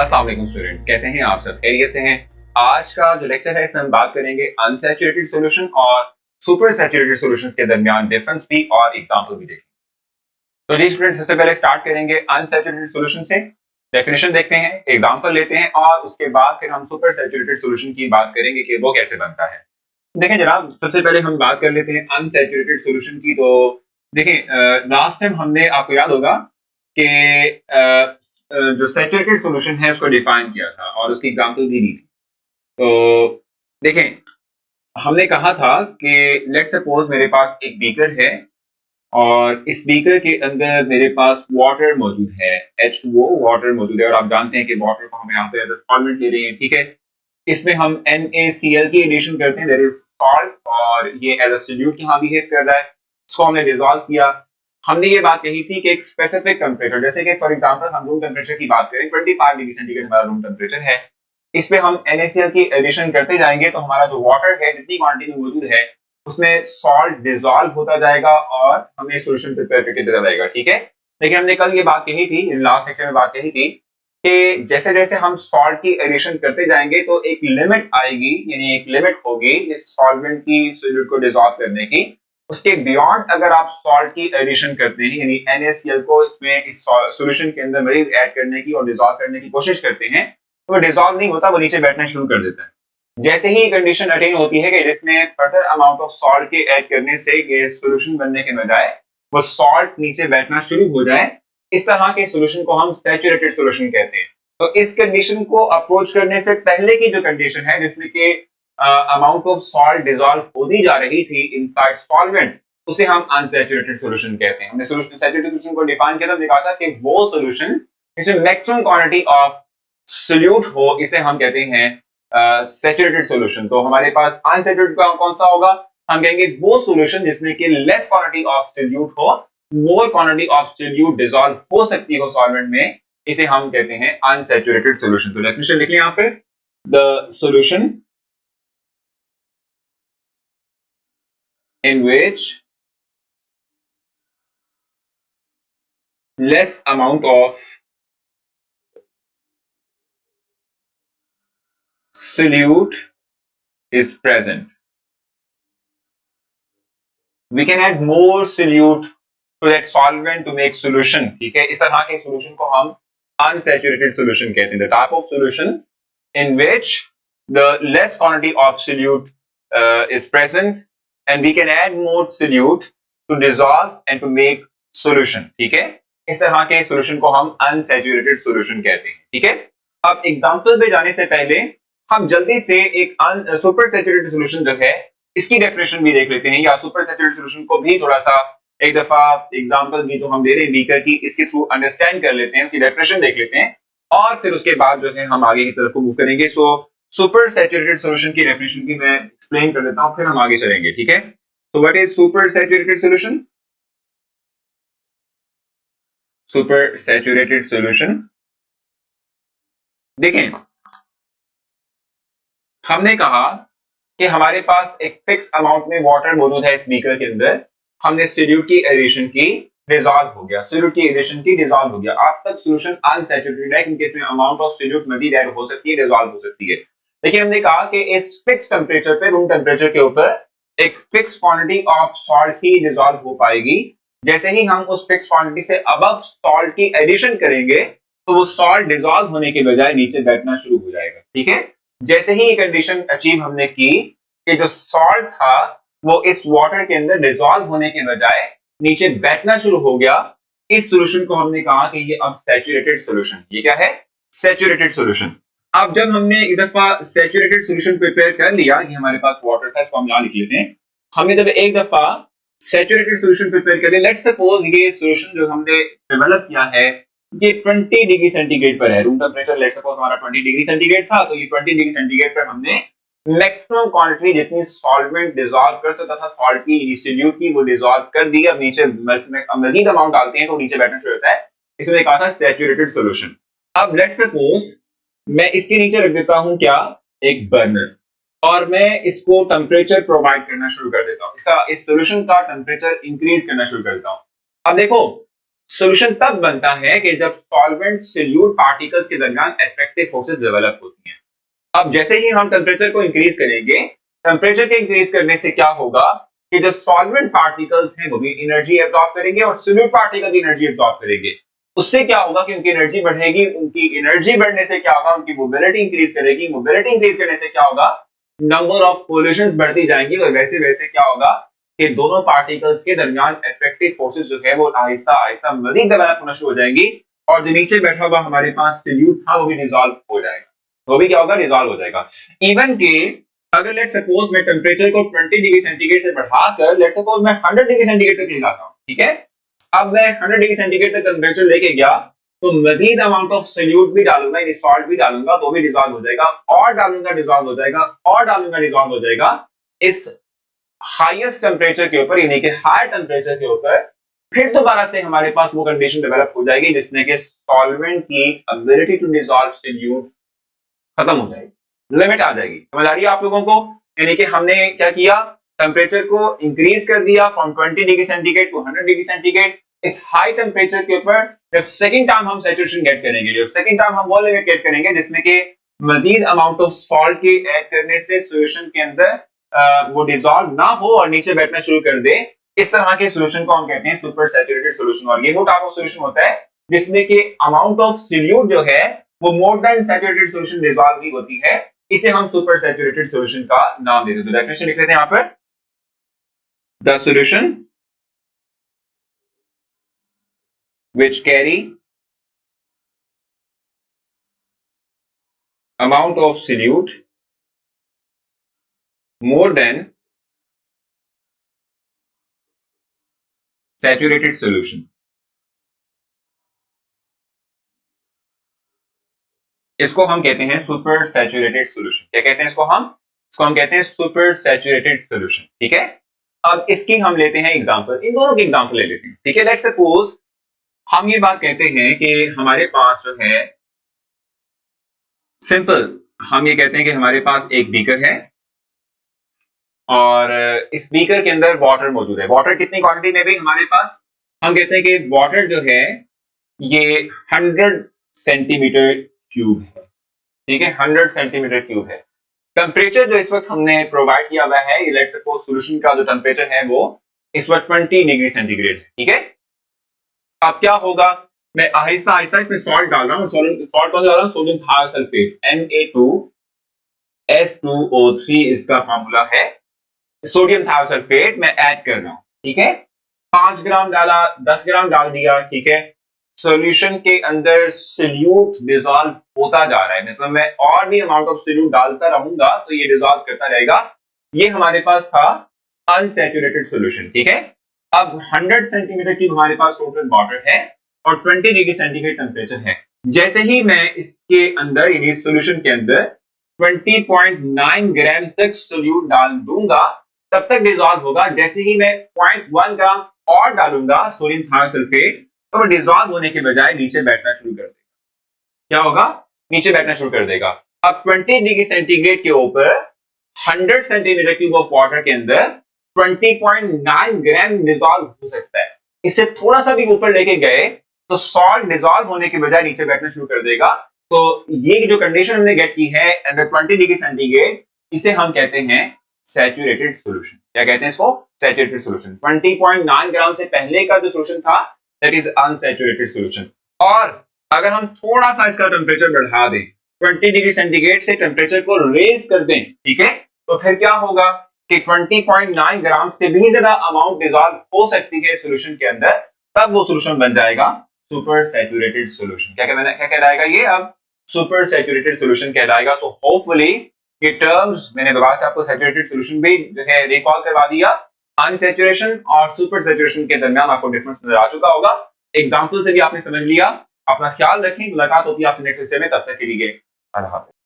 अस्सलाम वालेकुम स्टूडेंट्स, कैसे हैं आप सब? खैरियत से हैं? आज का जो लेक्चर है इसमें हम बात करेंगे अनसैचुरेटेड सॉल्यूशन और सुपर सैचुरेटेड सॉल्यूशंस के दरमियान डिफरेंस भी और एग्जांपल भी देखेंगे। तो जी स्टूडेंट्स, सबसे पहले स्टार्ट करेंगे अनसैचुरेटेड सॉल्यूशन से। डेफिनेशन देखते हैं, एग्जांपल लेते हैं और उसके बाद फिर हम सुपर सैचुरेटेड सॉल्यूशन की बात करेंगे कि वो कैसे बनता है। देखें जनाब, सबसे पहले हम बात कर लेते हैं अनसैचुरेटेड सॉल्यूशन की। तो देखें, लास्ट टाइम हमने, आपको याद होगा कि जो सैचुरेटेड सॉल्यूशन है उसको डिफाइन किया था और उसकी एग्जांपल भी दी थी। तो देखें, हमने कहा था कि लेट सपोज मेरे पास एक बीकर है और इस बीकर के अंदर मेरे पास वाटर मौजूद है, H2O वाटर मौजूद है। और आप जानते हैं कि वाटर को हम यहाँ पे एज सॉल्वेंट ले रहे हैं, ठीक है। इसमें हम NaCl की एडिशन करते हैं, दैट इज सॉल्ट, और ये एज अ सॉल्यूट यहाँ बिहेव कर रहा है। इसको हमने डिसॉल्व किया। हमने ये बात कही थी कि एक स्पेसिफिक टेम्परेचर, जैसे कि फॉर एग्जांपल हम रूम टेम्परेचर की बात करें, 25 डिग्री सेंटीग्रेड हमारा रूम टेम्परेचर है। इस पे हम NaCl की एडिशन करते जाएंगे तो हमारा जो वाटर है जितनी क्वांटिटी में मौजूद है उसमें सॉल्ट डिसॉल्व होता जाएगा और हमें सॉल्यूशन प्रिपेयर करके देता जाएगा, ठीक है। लेकिन हमने कल ये बात कही थी, लास्ट लेक्चर में बात कही थी कि जैसे जैसे हम सॉल्ट की एडिशन करते जाएंगे तो एक लिमिट आएगी, यानी एक लिमिट होगी इस सॉल्वेंट की सॉल्यूट को डिसॉल्व करने की। उसके बियॉन्ड अगर आप सॉल्ट की एडिशन करते हैं, यानी NaCl को इसमें इस सॉल्यूशन के अंदर मजीद ऐड करने की और डिसॉल्व करने की कोशिश करते हैं, तो डिसॉल्व नहीं होता, वो नीचे बैठना शुरू कर देता है। जैसे ही कंडीशन अटेन होती है कि जिसमें फर्दर अमाउंट ऑफ सॉल्ट के ऐड करने से ये सॉल्यूशन बनने के बजाय वो सॉल्ट नीचे बैठना शुरू हो जाए, इस तरह के सॉल्यूशन को हम सैचुरेटेड सॉल्यूशन कहते हैं। तो इस कंडीशन को अप्रोच करने से पहले की जो कंडीशन है जिसमें कि अमाउंट ऑफ सॉल्ट डिसॉल्व होती जा रही थी इनसाइड सॉल्वेंट, उसे हम अनसैचुरेटेड सॉल्यूशन कहते हैं। हमने सॉल्यूशन सैचुरेटेड सॉल्यूशन को डिफाइन किया था, हमने कहा था कि वो सॉल्यूशन जिसमें मैक्सिमम क्वांटिटी ऑफ सोल्यूट हो, इसे हम कहते हैं सैचुरेटेड सॉल्यूशन। तो हमारे पास अनसैचुरेटेड कौन सा होगा? हम कहेंगे वो सॉल्यूशन जिसमें कि लेस क्वांटिटी ऑफ सोल्यूट हो, more quantity of solute dissolve हो सकती हो सॉल्वेंट में, इसे हम कहते हैं अनसैचुरेटेड सॉल्यूशन। तो डेफिनेशन लिख लें यहां पे, the solution in which less amount of solute is present. We can add more solute to that solvent to make solution, ठीक है। इस तरह के solution को हम unsaturated solution कहते हैं। The type of solution in which the less quantity of solute is present and we can add more solute to dissolve and to make solution, ठीक है। इस तरह के solution को हम unsaturated solution कहते हैं, ठीक है। अब एग्जाम्पल पे जाने से पहले हम जल्दी से एक सुपर सैचुरेटेड सॉल्यूशन जो है इसकी डेफिनेशन भी देख लेते हैं, या सुपर सैचुरेटेड सॉल्यूशन को भी थोड़ा सा एक दफा एग्जांपल भी जो हम दे रहे हैं बीकर की, इसके थ्रू अंडरस्टैंड कर लेते हैं, उसकी डेफिनेशन देख लेते हैं और फिर उसके बाद जो है हम आगे की तरफ मूव करेंगे। सो सुपर सैचुरेटेड सॉल्यूशन की डेफिनेशन की मैं एक्सप्लेन कर देता हूं, फिर हम आगे चलेंगे, ठीक है। So what is super saturated solution? Super saturated solution, देखें हमने कहा कि हमारे पास एक फिक्स अमाउंट में वाटर मौजूद है इस बीकर के अंदर। हमने सोल्यूट की एडिशन की, डिसॉल्व हो गया, सोल्यूट की एडिशन की, डिसॉल्व हो गया। अब तक सॉल्यूशन अनसैचुरेटेड है क्योंकि इसमें अमाउंट ऑफ सोल्यूट मजीद ऐड हो सकती है, डिसॉल्व हो सकती है। लेकिन हमने कहा कि इस फिक्स टेम्परेचर पे, रूम टेम्परेचर के ऊपर एक fix quantity of salt he dissolve हो पाएगी। जैसे ही हम उस फिक्स क्वांटिटी से अबव सॉल्ट की एडिशन करेंगे तो वो सॉल्ट डिसॉल्व होने के बजाय नीचे बैठना शुरू हो जाएगा, ठीक है। जैसे ही ये कंडीशन अचीव हमने की कि जो सॉल्ट था वो इस वाटर के अंदर डिसॉल्व होने के बजाय नीचे बैठना शुरू हो गया, इस सॉल्यूशन को हमने कहा कि ये अब सैचुरेटेड सॉल्यूशन। ये क्या है? Saturated solution. अब जब हमने एक दफा सैचुरेटेड सॉल्यूशन प्रिपेयर कर लिया, ये हमारे पास वाटर था, इसको हम यहां लिख लेते हैं। हमने जब एक दफा सैचुरेटेड सॉल्यूशन प्रिपेयर कर लिया, लेट्स सपोज ये सॉल्यूशन जो हमने डेवलप किया है ये 20 डिग्री सेंटीग्रेड पर है। रूम टेम्परेचर लेट्स सपोज हमारा 20 डिग्री सेंटीग्रेड था, तो ये 20 डिग्री सेंटीग्रेड पर हमने मैक्सिमम क्वांटिटी जितनी सॉल्वेंट डिसॉल्व कर सकता था सॉल्ट की, सोल्यूट की, वो डिसॉल्व कर दी। अब नीचे मजीद अमाउंट डालते हैं तो नीचे बैठना शुरू होता है, इसमें कहा था सैचुरेटेड सॉल्यूशन। अब लेट्स सपोज मैं इसके नीचे रख देता हूं क्या, एक बर्नर, और मैं इसको टेम्परेचर प्रोवाइड करना शुरू कर देता हूं, इसका इस सॉल्यूशन का टेम्परेचर इंक्रीज करना शुरू कर देता हूं। अब देखो सोल्यूशन तब बनता है कि जब सॉल्वेंट सोल्यूट पार्टिकल्स के दरमियान अट्रैक्टिव फोर्सेस डेवलप होती हैं। अब जैसे ही हम टेम्परेचर को इंक्रीज करेंगे, टेम्परेचर के इंक्रीज करने से क्या होगा कि जो सॉल्वेंट पार्टिकल्स हैं वो भी एनर्जी एब्जॉर्ब करेंगे और सोल्यूट पार्टिकल भी एनर्जी एब्जॉर्ब करेंगे। उससे क्या होगा कि उनकी एनर्जी बढ़ेगी, उनकी एनर्जी बढ़ने से क्या होगा, उनकी मोबिलिटी इंक्रीज करेगी, मोबिलिटी इंक्रीज करने से क्या होगा, नंबर ऑफ कोलिजन्स बढ़ती जाएंगी और वैसे वैसे क्या होगा कि दोनों पार्टिकल्स के दरमियान अट्रैक्टिव फोर्सेस जो है वो आहिस्ता आहिस्ता मजीद डेवलप होना शुरू हो जाएंगी और जो नीचे बैठा हुआ हमारे पास सोल्यूट था वो भी डिसॉल्व हो जाएगा। वो भी क्या होगा, डिसॉल्व हो जाएगा। इवन के अगर लेट सपोज मैं टेम्परेचर को 20 डिग्री सेंटीग्रेड से बढ़ाकर लेट सपोज मैं 100 डिग्री सेंटीग्रेड तक ले जाता हूं, ठीक है। अब मैं 100 डिग्री सेंटीग्रेड तक टेम्परेचर लेके गया तो मजीद अमाउंट ऑफ सोल्यूट भी डालूंगा, यानी सॉल्ट भी डालूंगा तो भी डिसॉल्व हो जाएगा, और डालूंगा डिसॉल्व हो जाएगा, और डालूंगा डिसॉल्व हो जाएगा। इस हाईएस्ट टेम्परेचर के ऊपर यानी कि हायर टेम्परेचर के ऊपर फिर दोबारा से हमारे पास वो कंडीशन डेवलप हो जाएगी जिसमें कि सॉल्वेंट की एबिलिटी टू डिसॉल्व सोल्यूट खत्म हो जाएगी, लिमिट आ जाएगी। समझ आ रही है आप लोगों को? यानी कि हमने क्या किया, टेम्परेचर को इंक्रीज कर दिया from 20 degree centigrade to 100 degree centigrade. इस हाई टेम्परेचर के ऊपर जब सेकंड टाइम हम सैचुरेशन गेट करेंगे, जब सेकंड टाइम हम वो लिमिट गेट करेंगे जिसमें कि मजीद अमाउंट ऑफ सॉल्ट के ऐड करने से सॉल्यूशन के अंदर वो डिसॉल्व ना हो और नीचे बैठना शुरू कर दे, इस तरह के सॉल्यूशन को हम कहते हैं सुपर सैचुरेटेड सॉल्यूशन। और ये वो टाइप ऑफ सॉल्यूशन होता है जिसमें कि अमाउंट ऑफ सोल्यूट जो है वो more than saturated solution dissolve नहीं होती है, इसे हम सुपर सैचुरेटेड सॉल्यूशन का नाम देते हैं। तो डेफिनेशन लिख लेते हैं यहां पर, the solution which carry amount of solute more than saturated solution। इसको हम कहते हैं सुपर सैचुरेटेड सॉल्यूशन। क्या कहते हैं इसको हम कहते हैं सुपर सैचुरेटेड सॉल्यूशन, ठीक है। अब इसकी हम लेते हैं एग्जांपल, इन दोनों की एग्जांपल ले लेते हैं, ठीक है। लेट्स सपोज हम ये बात कहते हैं कि हमारे पास जो है सिंपल, हम ये कहते हैं कि हमारे पास एक बीकर है और इस बीकर के अंदर वाटर मौजूद है। वाटर कितनी क्वांटिटी में भी हमारे पास, हम कहते हैं कि वाटर जो है ये 100 सेंटीमीटर क्यूब है, ठीक है, 100 सेंटीमीटर क्यूब है। टेम्परेचर जो इस वक्त हमने प्रोवाइड किया हुआ है, ये लेट्स सपोज सॉल्यूशन का जो टेम्परेचर है वो इस वक्त 20 डिग्री सेंटीग्रेड है, ठीक है। अब क्या होगा, मैं आहिस्ता आहिस्ता इसमें सॉल्ट डाल रहा हूँ। सॉल्ट कौन सा डाल रहा हूँ, सोडियम थायोसल्फेट Na2SO3 इसका फॉर्मूला है। सोडियम थायोसल्फेट मैं ऐड कर रहा हूँ, ठीक है। 5 ग्राम डाला, 10 ग्राम डाल दिया, ठीक है। सॉल्यूशन के अंदर सोल्यूट डिसॉल्व होता जा रहा है, मतलब मैं और भी अमाउंट ऑफ सोल्यूट डालता रहूंगा तो ये डिसॉल्व करता रहेगा। ये हमारे पास था अनसैचुरेटेड सॉल्यूशन, ठीक है। अब 100 सेंटीमीटर क्यूब हमारे पास टोटल वाटर है और 20 डिग्री सेंटीग्रेड टेम्परेचर है। जैसे ही मैं इसके अंदर यानी सॉल्यूशन के अंदर 20.9 ग्राम तक सोल्यूट डाल दूंगा तब तक डिसॉल्व होगा। जैसे ही मैं 0.1 ग्राम और डालूंगा सोडियम थायोसल्फेट तो वो डिसॉल्व होने के बजाय नीचे बैठना शुरू कर देगा। क्या होगा, नीचे बैठना शुरू कर देगा। अब 20 डिग्री सेंटीग्रेड के ऊपर 100 सेंटीमीटर क्यूब ऑफ वाटर के अंदर 20.9 ग्राम डिसॉल्व हो सकता है। इससे थोड़ा सा भी ऊपर लेके गए तो सॉल्ट डिसॉल्व होने के बजाय नीचे बैठना शुरू कर देगा। तो ये जो कंडीशन हमने गेट की है अंडर 20 डिग्री सेंटीग्रेड, इसे हम कहते हैं सैचुरेटेड सॉल्यूशन। क्या कहते हैं इसको, सैचुरेटेड सॉल्यूशन। 20.9 ग्राम से पहले का जो सॉल्यूशन था दैट इज अनसैचुरेटेड सॉल्यूशन। और अगर हम थोड़ा सा इसका टेम्परेचर बढ़ा दें, 20 डिग्री सेंटीग्रेड से टेम्परेचर को रेज कर दें, ठीक है, तो फिर क्या होगा कि 20.9 ग्राम से भी ज्यादा अमाउंट डिसॉल्व हो सकती है सॉल्यूशन के अंदर, तब वो सॉल्यूशन बन जाएगा सुपर सैचुरेटेड सॉल्यूशन। क्या कहलाएगा ये, अब सुपर सैचुरेटेड सॉल्यूशन कहलाएगा। तो होपफुली ये टर्म्स मैंने दोबारा से आपको सैचुरेटेड सॉल्यूशन भी जो है रिकॉल करवा दिया। अनसैचुरेशन और सुपर सैचुरेशन के दरमियान आपको डिफरेंस नजर आ चुका होगा, एग्जांपल से भी आपने समझ लिया। अपना ख्याल रखें, मुलाकात होती है आपसे नेक्स्ट लेक्चर में, तब तक के लिए अल्लाह हाफ़िज़।